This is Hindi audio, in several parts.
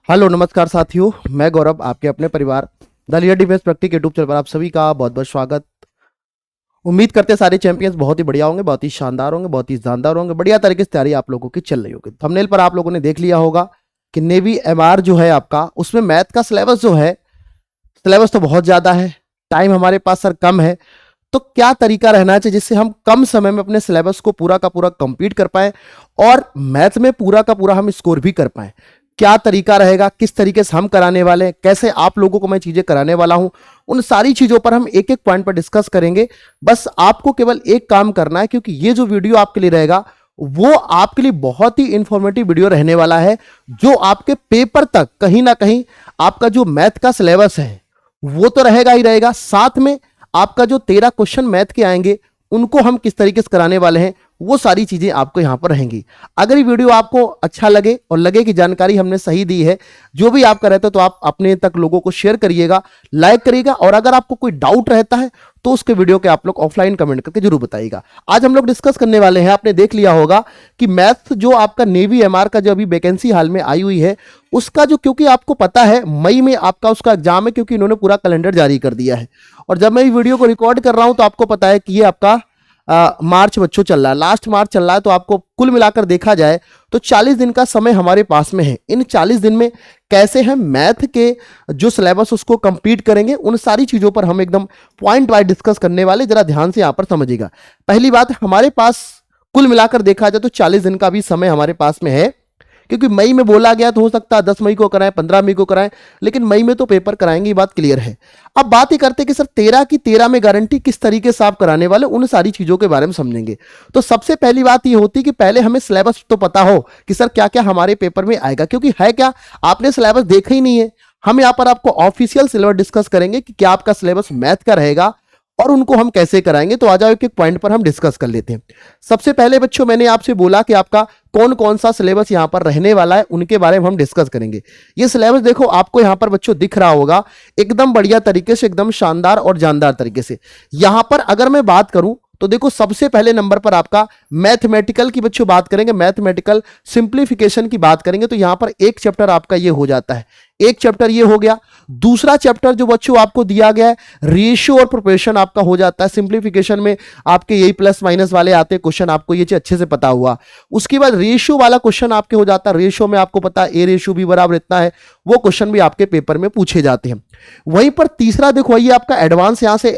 हेलो नमस्कार साथियों, मैं गौरव आपके अपने परिवार the leader defence practice YouTube channel पर आप सभी का बहुत बहुत स्वागत। उम्मीद करते हैं सारे चैंपियंस बहुत ही बढ़िया होंगे, बहुत ही शानदार होंगे, बहुत ही शानदार होंगे। बढ़िया तरीके से तैयारी आप लोगों की चल रही होगी। थंबनेल पर आप लोगों ने देख लिया होगा कि नेवी एमआर जो है आपका, उसमें मैथ का सिलेबस जो है, सिलेबस तो बहुत ज्यादा है, टाइम हमारे पास सर कम है। तो क्या तरीका रहना चाहिए जिससे हम कम समय में अपने सिलेबस को पूरा का पूरा कंप्लीट कर पाए और मैथ में पूरा का पूरा हम स्कोर भी कर पाए। क्या तरीका रहेगा, किस तरीके से हम कराने वाले हैं, कैसे आप लोगों को मैं चीजें कराने वाला हूं, उन सारी चीजों पर हम एक एक पॉइंट पर डिस्कस करेंगे। बस आपको केवल एक काम करना है, क्योंकि ये जो वीडियो आपके लिए रहेगा वो आपके लिए बहुत ही इंफॉर्मेटिव वीडियो रहने वाला है, जो आपके पेपर तक कहीं ना कहीं आपका जो मैथ का सिलेबस है वो तो रहेगा ही रहेगा, साथ में आपका जो 13 क्वेश्चन मैथ के आएंगे उनको हम किस तरीके से कराने वाले हैं वो सारी चीजें आपको यहां पर रहेंगी। अगर ये वीडियो आपको अच्छा लगे और लगे कि जानकारी हमने सही दी है, जो भी आपका रहता है, तो आप अपने तक लोगों को शेयर करिएगा, लाइक करिएगा। और अगर आपको कोई डाउट रहता है तो उसके वीडियो के आप लोग ऑफलाइन कमेंट करके जरूर बताइएगा। आज हम लोग डिस्कस करने वाले हैं, आपने देख लिया होगा कि मैथ जो आपका नेवी एमआर का जो अभी वैकेंसी हाल में आई हुई है उसका जो, क्योंकि आपको पता है मई में आपका उसका एग्जाम है, क्योंकि इन्होंने पूरा कैलेंडर जारी कर दिया है। और जब मैं वीडियो को रिकॉर्ड कर रहा हूं तो आपको पता है कि ये आपका मार्च बच्चों चल रहा है, लास्ट मार्च चल रहा है। तो आपको कुल मिलाकर देखा जाए तो 40 दिन का समय हमारे पास में है। इन 40 दिन में कैसे हम मैथ के जो सिलेबस उसको कंप्लीट करेंगे, उन सारी चीजों पर हम एकदम पॉइंट वाइज डिस्कस करने वाले। जरा ध्यान से यहां पर समझिएगा। पहली बात, हमारे पास कुल मिलाकर देखा जाए तो 40 दिन का भी समय हमारे पास में है, क्योंकि मई में बोला गया तो हो सकता है 10 मई को कराएं, 15 मई को कराएं, लेकिन मई में तो पेपर कराएंगे, ये बात क्लियर है। अब बात ही करते कि सर 13 की 13 में गारंटी किस तरीके से आप कराने वाले, उन सारी चीजों के बारे में समझेंगे। तो सबसे पहली बात ये होती कि पहले हमें सिलेबस तो पता हो कि सर क्या क्या हमारे पेपर में आएगा, क्योंकि है क्या, आपने सिलेबस देखा ही नहीं है। हम यहाँ पर आपको ऑफिशियल सिलेबस डिस्कस करेंगे कि क्या आपका सिलेबस मैथ का रहेगा और उनको हम कैसे कराएंगे। तो आ जाओ एक एक पॉइंट पर हम डिस्कस कर लेते हैं। सबसे पहले बच्चों, मैंने आपसे बोला कि आपका कौन कौन सा सिलेबस यहां पर रहने वाला है, उनके बारे में हम डिस्कस करेंगे। ये सिलेबस देखो आपको यहां पर बच्चों दिख रहा होगा, एकदम बढ़िया तरीके से, एकदम शानदार और जानदार तरीके से। यहां पर अगर मैं बात करूं तो देखो सबसे पहले नंबर पर आपका मैथमेटिकल की बच्चों बात करेंगे, मैथमेटिकल सिंप्लीफिकेशन की बात करेंगे। तो यहां पर एक चैप्टर आपका ये हो जाता है, एक चैप्टर ये हो गया। दूसरा चैप्टर जो बच्चों आपको दिया गया है, रेशियो और प्रोपोर्शन आपका हो जाता है। सिंप्लीफिकेशन में आपके यही प्लस माइनस वाले आते हैं क्वेश्चन, आपको ये चीज अच्छे से पता हुआ। उसके बाद रेशियो वाला क्वेश्चन आपके हो जाता है। रेशियो में आपको पता है ए रेशियो बी बराबर इतना है, वो क्वेश्चन भी आपके पेपर में पूछे जाते हैं। वहीं पर तीसरा देखो, ये आपका एडवांस यहां से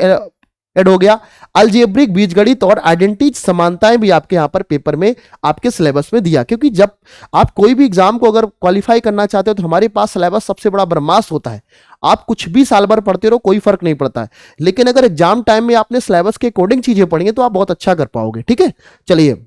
ऐड हो गया। अलजेब्रिक बीजगणित और आइडेंटिटी समानताएं भी आपके यहां पर पेपर में आपके सिलेबस में दिया, क्योंकि जब आप कोई भी एग्जाम को अगर क्वालिफाई करना चाहते हो तो हमारे पास सिलेबस सबसे बड़ा ब्रह्मास्त्र होता है। आप कुछ भी साल भर पढ़ते रहो, कोई फर्क नहीं पड़ता है, लेकिन अगर एग्जाम टाइम में आपने सिलेबस के अकॉर्डिंग चीजें पढ़ेंगे तो आप बहुत अच्छा कर पाओगे। ठीक है, चलिए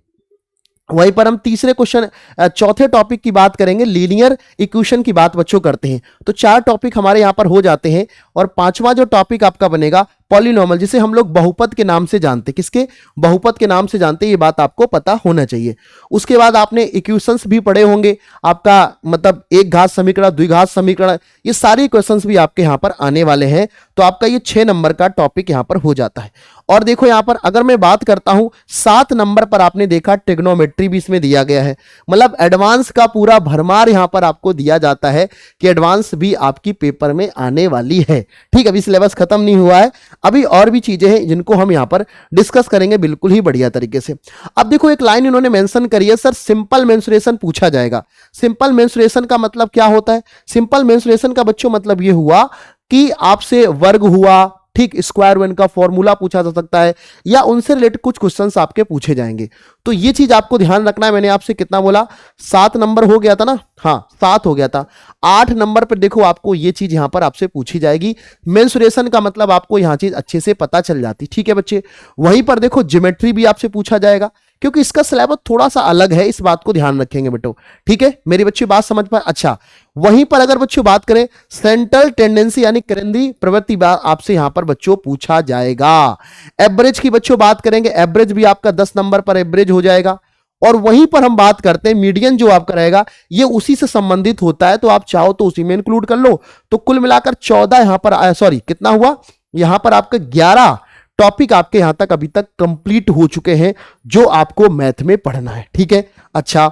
वहीं पर हम तीसरे क्वेश्चन, चौथे टॉपिक की बात करेंगे, लीनियर इक्वेशन की बात बच्चों करते हैं। तो 4 टॉपिक हमारे यहां पर हो जाते हैं। और पांचवा जो टॉपिक आपका बनेगा पॉलिनोमियल, जिसे हम लोग बहुपद के नाम से जानते हैं। किसके? बहुपद के नाम से जानते हैं, ये बात आपको पता होना चाहिए। उसके बाद आपने इक्वेशंस भी पढ़े होंगे, आपका मतलब एक घात समीकरण, द्विघात समीकरण, ये सारे क्वेश्चंस भी आपके यहां पर आने वाले हैं। तो आपका ये 6 नंबर का टॉपिक यहां पर हो जाता है। और देखो यहां पर अगर मैं बात करता हूं 7 नंबर पर, आपने देखा ट्रिग्नोमेट्री भी इसमें दिया गया है। मतलब एडवांस का पूरा भरमार यहां पर आपको दिया जाता है कि एडवांस भी आपकी पेपर में आने वाली है। ठीक है, अभी सिलेबस खत्म नहीं हुआ है, अभी और भी चीजें हैं जिनको हम यहां पर डिस्कस करेंगे बिल्कुल ही बढ़िया तरीके से। अब देखो एक लाइन इन्होंने मेंशन करी है, सर सिंपल मेंसुरेशन पूछा जाएगा। सिंपल मेंसुरेशन का मतलब क्या होता है? सिंपल मेंसुरेशन का बच्चों मतलब ये हुआ कि आपसे वर्ग हुआ, ठीक, स्क्वायर वन का फॉर्मूला पूछा जा सकता है, या उनसे रिलेटेड कुछ क्वेश्चंस आपके पूछे जाएंगे। तो ये चीज आपको ध्यान रखना है। मैंने आपसे कितना बोला, 7 नंबर हो गया था ना? हाँ 7 हो गया था। 8 नंबर पर देखो आपको ये चीज यहां पर आपसे पूछी जाएगी। मेंसुरेशन का मतलब आपको यहां चीज अच्छे से पता चल जाती। ठीक है बच्चे, वहीं पर देखो ज्योमेट्री भी आपसे पूछा जाएगा, क्योंकि इसका सिलेबस थोड़ा सा अलग है, इस बात को ध्यान रखेंगे बेटो। ठीक है, मेरी बच्चे बात समझ पाए? अच्छा, वहीं पर अगर बच्चों बात करें सेंट्रल टेंडेंसी यानी केंद्रीय प्रवृत्ति आपसे यहां पर बच्चों पूछा जाएगा। एवरेज की बच्चों बात करेंगे, एवरेज भी आपका 10 नंबर पर एवरेज हो जाएगा। और वहीं पर हम बात करते हैं मीडियन जो आपका रहेगा, ये उसी से संबंधित होता है, तो आप चाहो तो उसी में इंक्लूड कर लो। तो कुल मिलाकर 14 यहां पर, सॉरी कितना हुआ, यहां पर आपका 11 टॉपिक आपके यहां तक अभी तक कंप्लीट हो चुके हैं जो आपको मैथ में पढ़ना है। ठीक है, अच्छा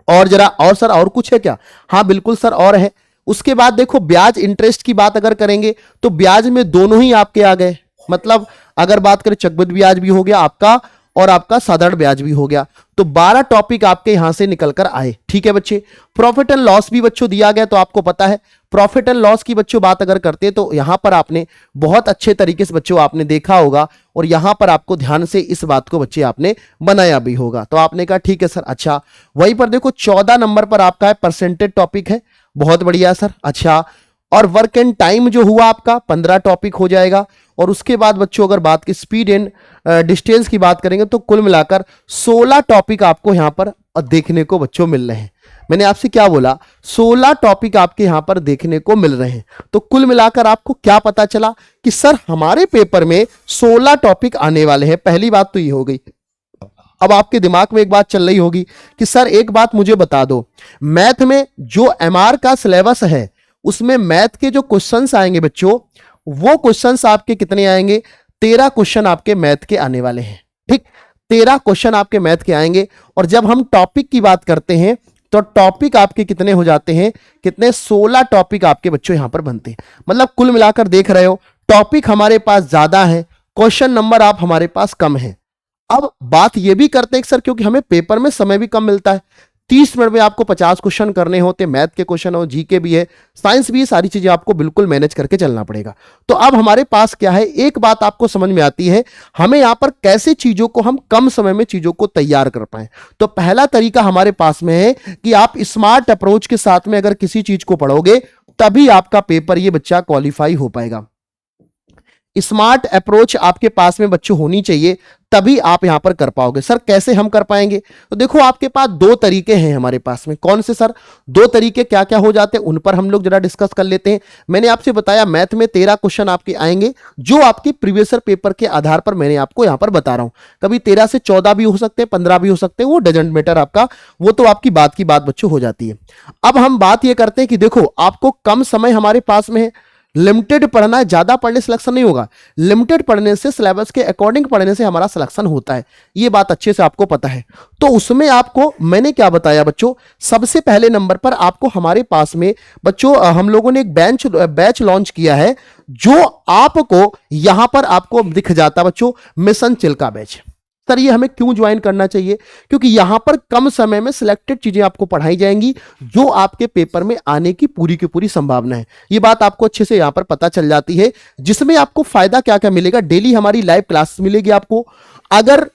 और जरा, और सर और कुछ है क्या? हाँ बिल्कुल सर और है। उसके बाद देखो ब्याज इंटरेस्ट की बात अगर करेंगे तो ब्याज में दोनों ही आपके आ गए। मतलब अगर बात करें चक्रवृद्धि ब्याज भी हो गया आपका और आपका साधारण ब्याज भी हो गया। तो 12 टॉपिक आपके यहां से निकल कर आए। ठीक है बच्चे। प्रॉफिट एंड लॉस भी बच्चों दिया गया, तो आपको पता है प्रॉफिट एंड लॉस की बच्चों बात अगर करते हैं तो यहां पर आपने बहुत अच्छे तरीके से बच्चों आपने देखा होगा और यहां पर आपको ध्यान से इस बात को बच्चे आपने बनाया भी होगा। तो आपने कहा ठीक है सर। अच्छा, वहीं पर देखो 14 नंबर पर आपका है परसेंटेज टॉपिक है। बहुत बढ़िया सर। अच्छा, और वर्क एंड टाइम जो हुआ आपका 15 टॉपिक हो जाएगा। और उसके बाद बच्चों अगर बात की स्पीड एंड डिस्टेंस की बात करेंगे तो कुल मिलाकर 16 टॉपिक आपको यहां पर देखने को बच्चों मिल रहे हैं। मैंने आपसे क्या बोला? 16 टॉपिक आपके यहां पर देखने को मिल रहे हैं। तो कुल मिलाकर आपको क्या पता चला कि सर हमारे पेपर में 16 टॉपिक आने वाले हैं। पहली बात तो ये हो गई। अब आपके दिमाग में एक बात चल रही होगी कि सर एक बात मुझे बता दो, मैथ में जो एमआर का सिलेबस है उसमें मैथ के जो क्वेश्चंस आएंगे बच्चों, वो क्वेश्चंस आपके कितने आएंगे? 13 क्वेश्चन आपके मैथ के आने वाले हैं। ठीक, 13 क्वेश्चन आपके मैथ के आएंगे। और जब हम टॉपिक की बात करते हैं तो टॉपिक आपके कितने हो जाते हैं? कितने? 16 टॉपिक आपके बच्चों यहां पर बनते हैं। मतलब कुल मिलाकर देख रहे हो टॉपिक हमारे पास ज्यादा है, क्वेश्चन नंबर आप हमारे पास कम है। अब बात ये भी करते हैं सर क्योंकि हमें पेपर में समय भी कम मिलता है, 30 मिनट में आपको 50 क्वेश्चन करने होते, मैथ के क्वेश्चन हो, जीके भी है, साइंस भी है, सारी चीजें आपको बिल्कुल मैनेज करके चलना पड़ेगा। तो अब हमारे पास क्या है, एक बात आपको समझ में आती है, हमें यहां पर कैसे चीजों को हम कम समय में चीजों को तैयार कर पाए। तो पहला तरीका हमारे पास में है कि आप स्मार्ट अप्रोच के साथ में अगर किसी चीज को पढ़ोगे तभी आपका पेपर ये बच्चा क्वालिफाई हो पाएगा। स्मार्ट अप्रोच आपके पास में बच्चों होनी चाहिए, तभी आप यहां पर कर पाओगे। सर कैसे हम कर पाएंगे? तो देखो आपके पास दो तरीके हैं हमारे पास में। कौन से सर दो तरीके? क्या क्या हो जाते हैं उन पर हम लोग जरा डिस्कस कर लेते हैं। मैंने आपसे बताया मैथ में 13 क्वेश्चन आपके आएंगे जो आपके प्रीवियस पेपर के आधार पर मैंने आपको यहां पर बता रहा हूं। कभी 13 से 14 भी हो सकते हैं, 15 भी हो सकते हैं, वो डजंट मैटर आपका, वो तो आपकी बात की बात बच्चों हो जाती है। अब हम बात ये करते हैं कि देखो आपको कम समय हमारे पास में है, लिमिटेड पढ़ना है, ज्यादा पढ़ने से सिलेक्शन नहीं होगा। लिमिटेड पढ़ने से, सिलेबस के अकॉर्डिंग पढ़ने से हमारा सिलेक्शन होता है, ये बात अच्छे से आपको पता है। तो उसमें आपको मैंने क्या बताया बच्चों, सबसे पहले नंबर पर आपको हमारे पास में बच्चों हम लोगों ने एक बैच लॉन्च किया है जो आपको यहां पर आपको दिख जाता बच्चों, मिशन चिल्का बैच। सर ये हमें क्यों ज्वाइन करना चाहिए? क्योंकि यहां पर कम समय में सिलेक्टेड चीजें आपको पढ़ाई जाएंगी जो आपके पेपर में आने की पूरी संभावना है। ये बात आपको अच्छे से यहां पर पता चल जाती है, जिसमें आपको फायदा क्या क्या मिलेगा। डेली हमारी लाइव क्लास मिलेगी आपको। अगर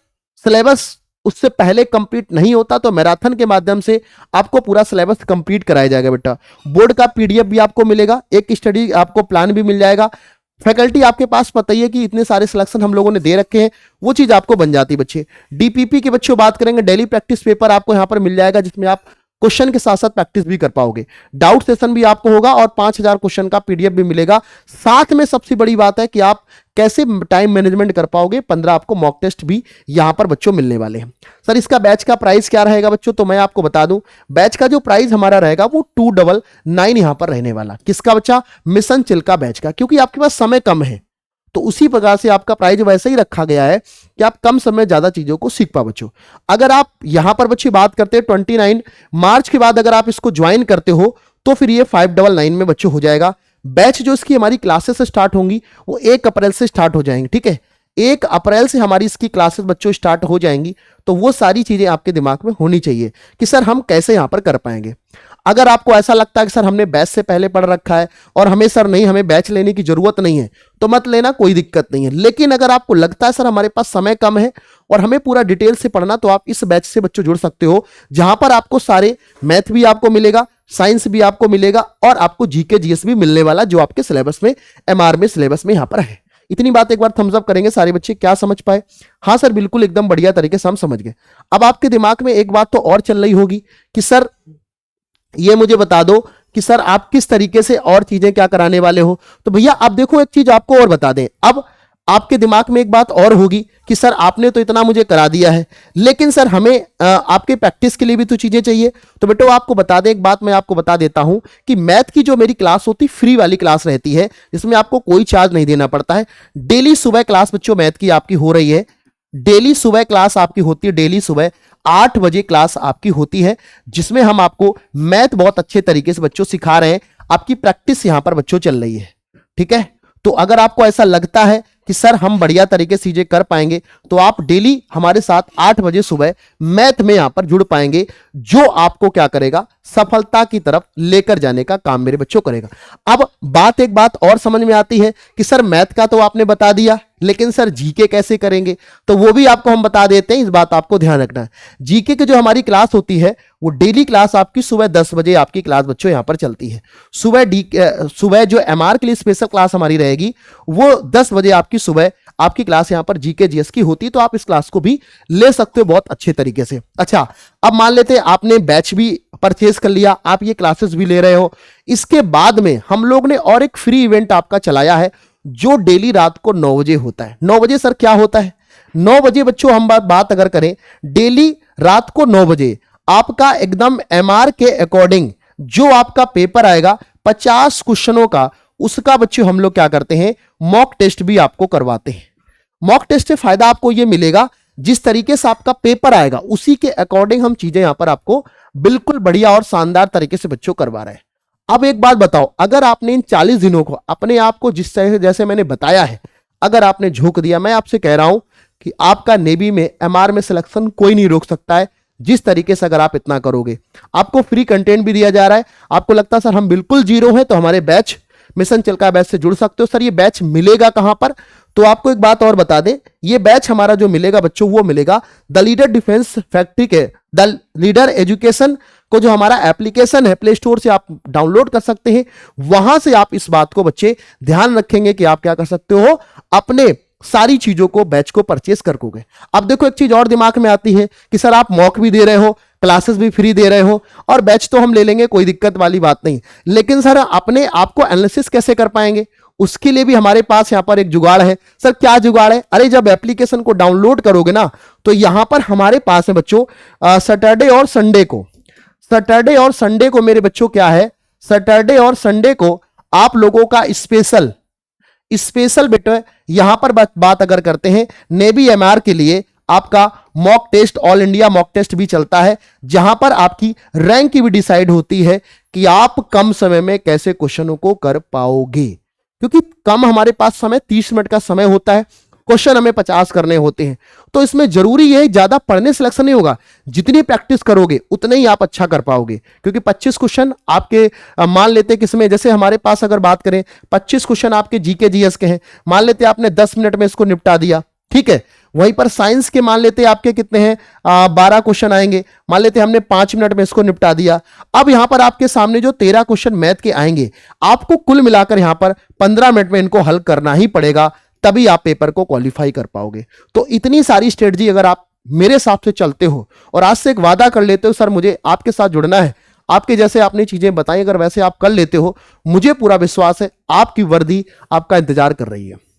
सिलेबस उससे पहले कंप्लीट नहीं होता तो मैराथन के माध्यम से आपको पूरा सिलेबस कंप्लीट कराया जाएगा बेटा। बोर्ड का पीडीएफ भी आपको मिलेगा, एक स्टडी आपको प्लान भी मिल जाएगा। फैकल्टी आपके पास पता ही है कि इतने सारे सिलेक्शन हम लोगों ने दे रखे हैं, वो चीज आपको बन जाती है बच्चे। डीपीपी के बच्चों बात करेंगे, डेली प्रैक्टिस पेपर आपको यहां पर मिल जाएगा जिसमें आप क्वेश्चन के साथ साथ प्रैक्टिस भी कर पाओगे। डाउट सेशन भी आपको होगा और 5000 क्वेश्चन का पीडीएफ भी मिलेगा। साथ में सबसे बड़ी बात है कि आप कैसे टाइम मैनेजमेंट कर पाओगे, 15 आपको मॉक टेस्ट भी यहां पर बच्चों मिलने वाले हैं। सर इसका बैच का प्राइस क्या रहेगा बच्चों? तो मैं आपको बता दूं, बैच का जो प्राइस हमारा रहेगा वो 299 यहां पर रहने वाला। किसका बच्चा? मिशन चिल्का बैच का। क्योंकि आपके पास समय कम है तो उसी प्रकार से आपका प्राइस वैसे ही रखा गया है कि आप कम समय ज्यादा चीजों को सीख पाओ बच्चों। अगर आप यहां पर बच्चे बात करते हैं 29 मार्च के बाद अगर आप इसको ज्वाइन करते हो तो फिर ये 599 में बच्चों हो जाएगा। बैच जो इसकी हमारी क्लासेस स्टार्ट होंगी वो 1 अप्रैल से स्टार्ट हो जाएंगी। ठीक है, 1 अप्रैल से हमारी इसकी क्लासेस बच्चों स्टार्ट हो जाएंगी। तो वो सारी चीजें आपके दिमाग में होनी चाहिए कि सर हम कैसे यहां पर कर पाएंगे। अगर आपको ऐसा लगता है कि सर हमने बैच से पहले पढ़ रखा है और हमें सर नहीं, हमें बैच लेने की जरूरत नहीं है, तो मत लेना, कोई दिक्कत नहीं है। लेकिन अगर आपको लगता है सर हमारे पास समय कम है और हमें पूरा डिटेल से पढ़ना, तो आप इस बैच से बच्चों जुड़ सकते हो, जहां पर आपको सारे मैथ भी आपको मिलेगा, साइंस भी आपको मिलेगा और आपको जीके जीएस भी मिलने वाला जो आपके सिलेबस में, एमआर में सिलेबस में यहां पर है। इतनी बात एक बार थम्स अप करेंगे सारे बच्चे, क्या समझ पाए? हाँ सर बिल्कुल एकदम बढ़िया तरीके से हम समझ गए। अब आपके दिमाग में एक बात तो और चल रही होगी कि सर ये मुझे बता दो कि सर आप किस तरीके से और चीजें क्या कराने वाले हो। तो भैया आप देखो एक चीज आपको और बता दें, अब आपके दिमाग में एक बात और होगी कि सर आपने तो इतना मुझे करा दिया है, लेकिन सर हमें आपके प्रैक्टिस के लिए भी तो चीजें चाहिए। तो बेटो आपको बता दें, एक बात मैं आपको बता देता हूं कि मैथ की जो मेरी क्लास होती फ्री वाली क्लास रहती है, जिसमें आपको कोई चार्ज नहीं देना पड़ता है। डेली सुबह क्लास बच्चों मैथ की आपकी हो रही है, डेली सुबह क्लास आपकी होती है, डेली सुबह 8 बजे क्लास आपकी होती है, जिसमें हम आपको मैथ बहुत अच्छे तरीके से बच्चों सिखा रहे हैं। आपकी प्रैक्टिस यहां पर बच्चों चल रही है, ठीक है। तो अगर आपको ऐसा लगता है कि सर हम बढ़िया तरीके से चीजें कर पाएंगे, तो आप डेली हमारे साथ 8 बजे सुबह मैथ में यहां पर जुड़ पाएंगे, जो आपको क्या करेगा, सफलता की तरफ लेकर जाने का काम मेरे बच्चों करेगा। अब एक बात और समझ में आती है कि सर मैथ का तो आपने बता दिया, लेकिन सर जीके कैसे करेंगे, तो वो भी आपको हम बता देते हैं। इस बात आपको ध्यान रखना है। जीके की जो हमारी क्लास होती है वो डेली क्लास आपकी सुबह 10 बजे आपकी क्लास बच्चों यहां पर चलती है। सुबह जो एमआर के लिए स्पेशल क्लास हमारी रहेगी वो 10 बजे आपकी सुबह आपकी क्लास यहां पर जीके जीएस की होती है, तो आप इस क्लास को भी ले सकते हो बहुत अच्छे तरीके से। अच्छा, अब मान लेते हैं आपने बैच भी परचेज कर लिया, आप ये क्लासेस भी ले रहे हो, इसके बाद में हम लोग ने और एक फ्री इवेंट आपका चलाया है जो डेली रात को 9 बजे होता है। 9 बजे सर क्या होता है? 9 बजे बच्चों हम बात अगर करें, डेली रात को 9 बजे आपका एकदम एमआर के अकॉर्डिंग जो आपका पेपर आएगा 50 क्वेश्चनों का, उसका बच्चों हम लोग क्या करते हैं, मॉक टेस्ट भी आपको करवाते हैं। मॉक टेस्ट से फायदा आपको यह मिलेगा, जिस तरीके से आपका पेपर आएगा उसी के अकॉर्डिंग हम चीजें यहां पर आपको बिल्कुल बढ़िया और शानदार तरीके से बच्चों करवा रहे हैं। अब एक बात बताओ, अगर आपने इन 40 दिनों को अपने आप को जिस तरह से जैसे मैंने बताया है, अगर आपने झोंक दिया, मैं आपसे कह रहा हूं कि आपका नेवी में एमआर में सिलेक्शन कोई नहीं रोक सकता है। जिस तरीके से अगर आप इतना करोगे, आपको फ्री कंटेंट भी दिया जा रहा है। आपको लगता है सर हम बिल्कुल जीरो हैं, तो हमारे बैच मिशन चिल्का बैच से जुड़ सकते हो। सर ये बैच मिलेगा कहां पर? तो आपको एक बात और बता दें, ये बैच हमारा जो मिलेगा बच्चों वो मिलेगा द लीडर डिफेंस फैक्ट्री के द लीडर एजुकेशन को, जो हमारा एप्लीकेशन है प्ले स्टोर से आप डाउनलोड कर सकते हैं। वहां से आप इस बात को बच्चे ध्यान रखेंगे कि आप क्या कर सकते हो, अपने सारी चीजों को बैच को परचेस करोगे। अब देखो एक चीज और दिमाग में आती है कि सर आप मॉक भी दे रहे हो, क्लासेस भी फ्री दे रहे हो, और बैच तो हम ले लेंगे, कोई दिक्कत वाली बात नहीं, लेकिन सर अपने आप को एनालिसिस कैसे कर पाएंगे? उसके लिए भी हमारे पास यहां पर एक जुगाड़ है। सर क्या जुगाड़ है? अरे जब एप्लीकेशन को डाउनलोड करोगे ना, तो यहां पर हमारे पास है बच्चों सैटरडे और संडे को मेरे बच्चों क्या है, सैटरडे और संडे को आप लोगों का स्पेशल बेटा यहां पर बात अगर करते हैं, नेवी एमआर के लिए आपका mock test, all India mock test भी चलता है, जहां पर आपकी रैंक की भी डिसाइड होती है कि आप कम समय में कैसे क्वेश्चनों को कर पाओगे। क्योंकि कम हमारे पास समय 30 मिनट का समय होता है, क्वेश्चन हमें 50 करने होते हैं, तो इसमें जरूरी है ज्यादा पढ़ने सिलेक्शन नहीं होगा, जितनी प्रैक्टिस करोगे उतने ही आप अच्छा कर पाओगे। क्योंकि 25 क्वेश्चन आपके मान लेते किसमें, जैसे हमारे पास अगर बात करें 25 क्वेश्चन आपके जीके जीएस के हैं, मान लेते आपने 10 मिनट में इसको निपटा दिया, ठीक है। वहीं पर साइंस के मान लेते आपके कितने हैं, 12 क्वेश्चन आएंगे, मान लेते हमने 5 मिनट में इसको निपटा दिया। अब यहां पर आपके सामने जो 13 क्वेश्चन मैथ के आएंगे, आपको कुल मिलाकर यहां पर 15 मिनट में इनको हल करना ही पड़ेगा, तभी आप पेपर को क्वालिफाई कर पाओगे। तो इतनी सारी स्ट्रेटजी अगर आप मेरे हिसाब से चलते हो और आज से एक वादा कर लेते हो, सर मुझे आपके साथ जुड़ना है, आपके जैसे आपने चीजें बताई, अगर वैसे आप कर लेते हो, मुझे पूरा विश्वास है आपकी वर्दी आपका इंतजार कर रही है।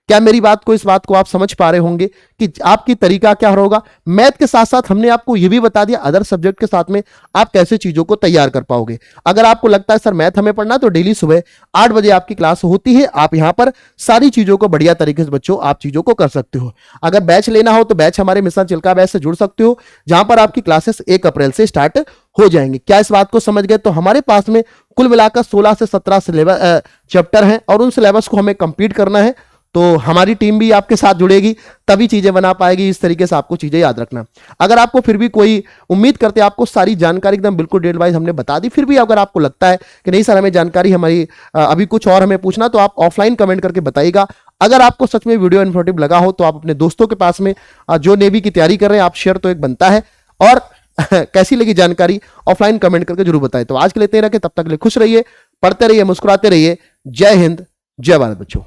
क्या मेरी बात को, इस बात को आप समझ पा रहे होंगे कि आपकी तरीका क्या होगा? मैथ के साथ साथ हमने आपको यह भी बता दिया अदर सब्जेक्ट के साथ में आप कैसे चीजों को तैयार कर पाओगे। अगर आपको लगता है सर मैथ हमें पढ़ना, तो डेली सुबह 8 बजे आपकी क्लास होती है, आप यहां पर सारी चीजों को बढ़िया तरीके से बच्चों आप चीजों को कर सकते हो। अगर बैच लेना हो तो बैच हमारे मिशन चिल्का बैच से जुड़ सकते हो, जहां पर आपकी क्लासेस 1 अप्रैल से स्टार्ट हो जाएंगे। क्या इस बात को समझ गए? तो हमारे पास में कुल मिलाकर 16 से 17 सिलेबस चैप्टर हैं और उन सिलेबस को हमें कंप्लीट करना है, तो हमारी टीम भी आपके साथ जुड़ेगी, तभी चीजें बना पाएगी। इस तरीके से आपको चीजें याद रखना। अगर आपको फिर भी कोई, उम्मीद करते हैं आपको सारी जानकारी एकदम बिल्कुल डिटेल वाइज हमने बता दी, फिर भी अगर आपको लगता है कि नहीं सर हमें जानकारी हमारी अभी कुछ और हमें पूछना, तो आप ऑफलाइन कमेंट करके बताइएगा। अगर आपको सच में वीडियो इन्फॉर्मेटिव लगा हो तो आप अपने दोस्तों के पास में जो नेवी की तैयारी कर रहे हैं आप शेयर तो एक बनता है, और कैसी लगी जानकारी ऑफलाइन कमेंट करके जरूर बताएं। तो आज के लिए इतना ही रखें, तब तक के लिए खुश रहिए, पढ़ते रहिए, मुस्कुराते रहिए। जय हिंद, जय भारत बच्चों।